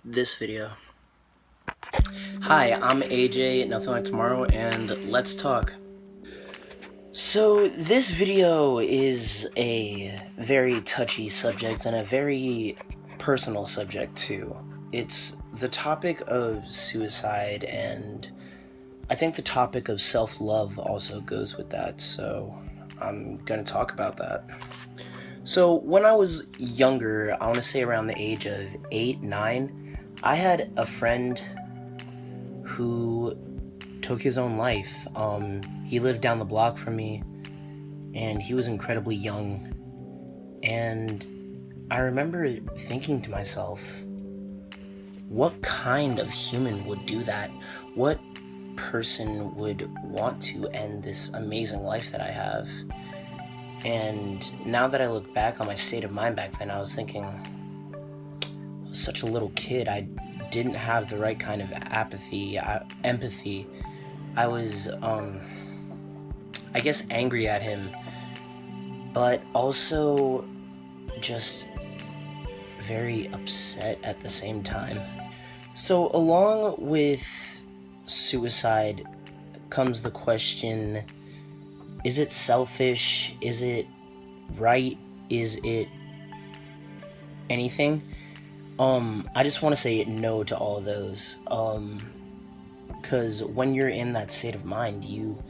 This video. Hi, I'm AJ, Nothing Like Tomorrow, and let's talk. So, this video is a very touchy subject and a very personal subject, too. It's the topic of suicide, and I think the topic of self-love also goes with that, so I'm gonna talk about that. So, when I was younger, I want to say around the age of 8, 9, I had a friend who took his own life. He lived down the block from me, and he was incredibly young. And I remember thinking to myself, what kind of human would do that? What person would want to end this amazing life that I have? And now that I look back on my state of mind back then, I was thinking, I was such a little kid. I didn't have the right kind of empathy. I was, I guess, angry at him, but also just very upset at the same time. So along with suicide comes the question, is it selfish? Is it right? Is it anything? I just want to say no to all those. Because when you're in that state of mind, you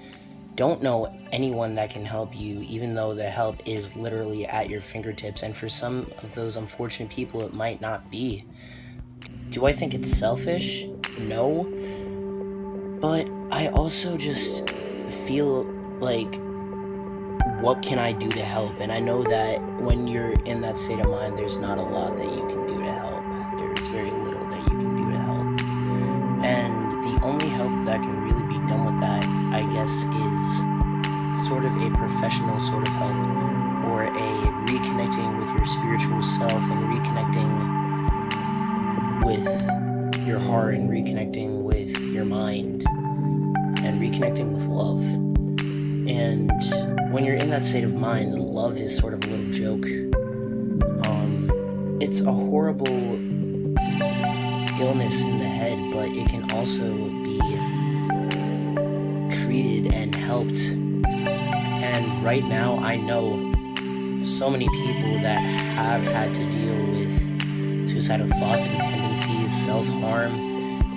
don't know anyone that can help you, even though the help is literally at your fingertips. And for some of those unfortunate people, it might not be. Do I think it's selfish? No. But I also just feel like, what can I do to help? And I know that when you're in that state of mind, there's not a lot that you can do to help. There's very little that you can do to help. And the only help that can really be done with that, I guess, is sort of a professional sort of help, or a reconnecting with your spiritual self and reconnecting with your heart and reconnecting with your mind and reconnecting with love. And when you're in that state of mind, love is sort of a little joke. It's a horrible illness in the head, but it can also be treated and helped. And right now, I know so many people that have had to deal with suicidal thoughts and tendencies, self-harm,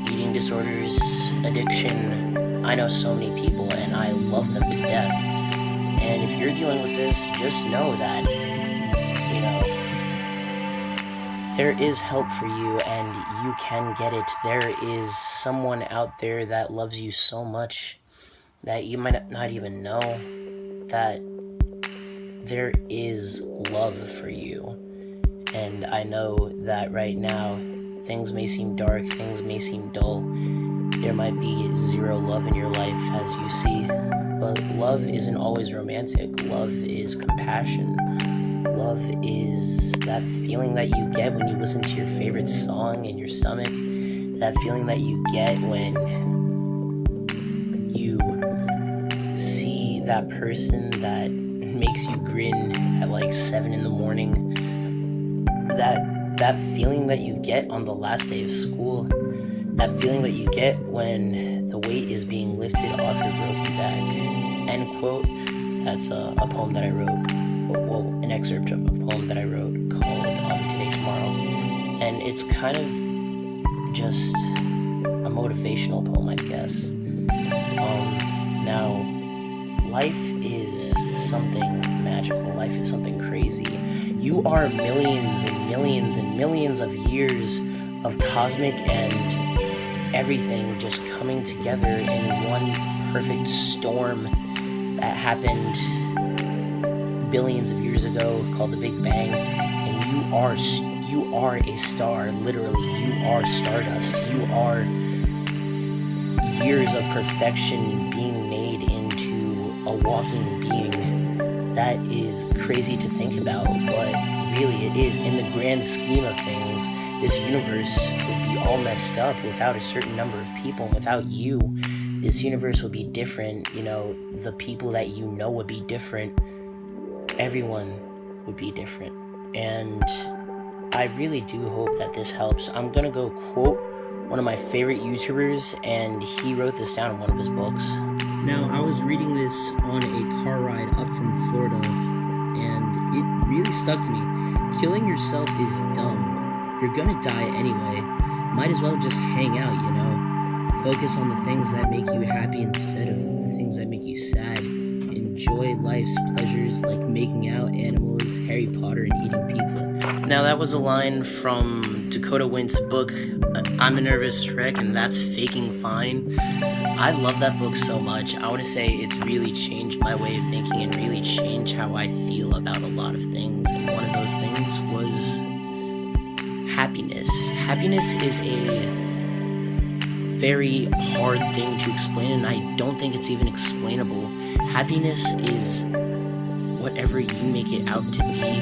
eating disorders, addiction. I know so many people, and I love them to death. And if you're dealing with this, just know that, there is help for you, and you can get it. There is someone out there that loves you so much that you might not even know that there is love for you. And I know that right now, things may seem dark, things may seem dull. There might be zero love in your life, as you see. But love isn't always romantic. Love is compassion. Love is that feeling that you get when you listen to your favorite song in your stomach. That feeling that you get when you see that person that makes you grin at like 7 in the morning. That feeling that you get on the last day of school. That feeling that you get when the weight is being lifted off your broken back. End quote. That's a poem that I wrote. Well, an excerpt of a poem that I wrote called Today Tomorrow. And it's kind of just a motivational poem, I guess. Now, life is something magical. Life is something crazy. You are millions and millions and millions of years of cosmic and everything just coming together in one perfect storm that happened billions of years ago, called the Big Bang. And you are a star. Literally, you are stardust. You are years of perfection being made into a walking being. That is crazy to think about, but really it is. In the grand scheme of things, this universe would be all messed up without a certain number of people. Without you, this universe would be different. The people that you know would be different. Everyone would be different. And I really do hope that this helps. I'm gonna go quote one of my favorite YouTubers, and he wrote this down in one of his books. Now, I was reading this on a car ride up from Florida, and it really stuck to me. Killing yourself is dumb. You're gonna die anyway. Might as well just hang out, you know? Focus on the things that make you happy instead of the things that make you sad. Enjoy life's pleasures like making out, animals, Harry Potter, and eating pizza. Now, that was a line from Dakota Wint's book, I'm a Nervous Wreck, and That's Faking Fine. I love that book so much. I want to say it's really changed my way of thinking and really changed how I feel about a lot of things. And one of those things was happiness. Happiness is a very hard thing to explain, and I don't think it's even explainable. Happiness is whatever you make it out to be.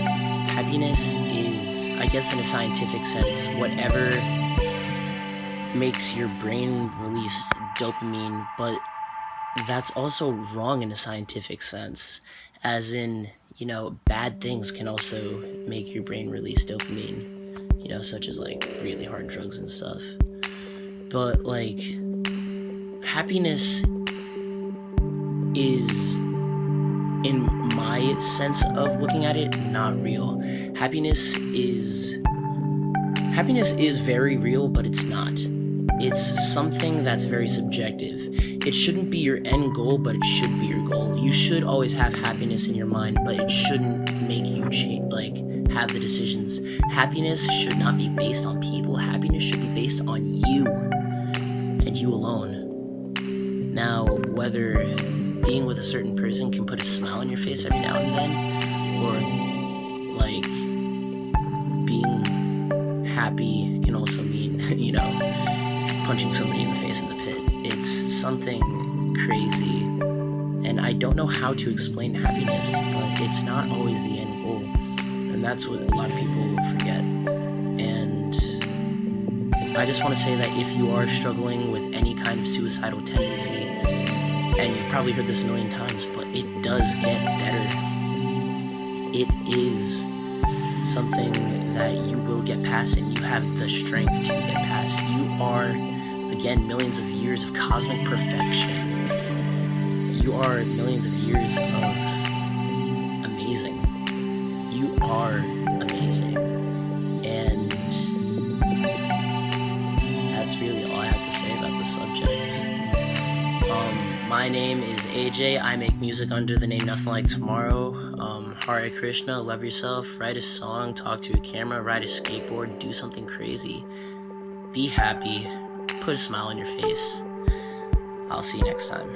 Happiness is, I guess in a scientific sense, whatever makes your brain release dopamine, but that's also wrong in a scientific sense, as in, you know, bad things can also make your brain release dopamine, you know, such as like really hard drugs and stuff. But like, happiness is, in my sense of looking at it, not real. Happiness is very real, but it's not. It's something that's very subjective. It shouldn't be your end goal, but it should be your goal. You should always have happiness in your mind, but it shouldn't make you have the decisions. Happiness should not be based on people. Happiness should be based on you and you alone. Now, whether being with a certain person can put a smile on your face every now and then, or like being happy can also mean, you know, punching somebody in the face in the pit. It's something crazy, and I don't know how to explain happiness, but it's not always the end goal, and that's what a lot of people forget. And I just want to say that if you are struggling with any kind of suicidal tendency, and you've probably heard this a million times, but it does get better. It is something that you will get past, and you have the strength to get past. You are, again, millions of years of cosmic perfection. You are millions of years of amazing. You are amazing. And that's really all I have to say about the subject. My name is AJ. I make music under the name Nothing Like Tomorrow. Hare Krishna, love yourself, write a song, talk to a camera, ride a skateboard, do something crazy. Be happy, put a smile on your face. I'll see you next time.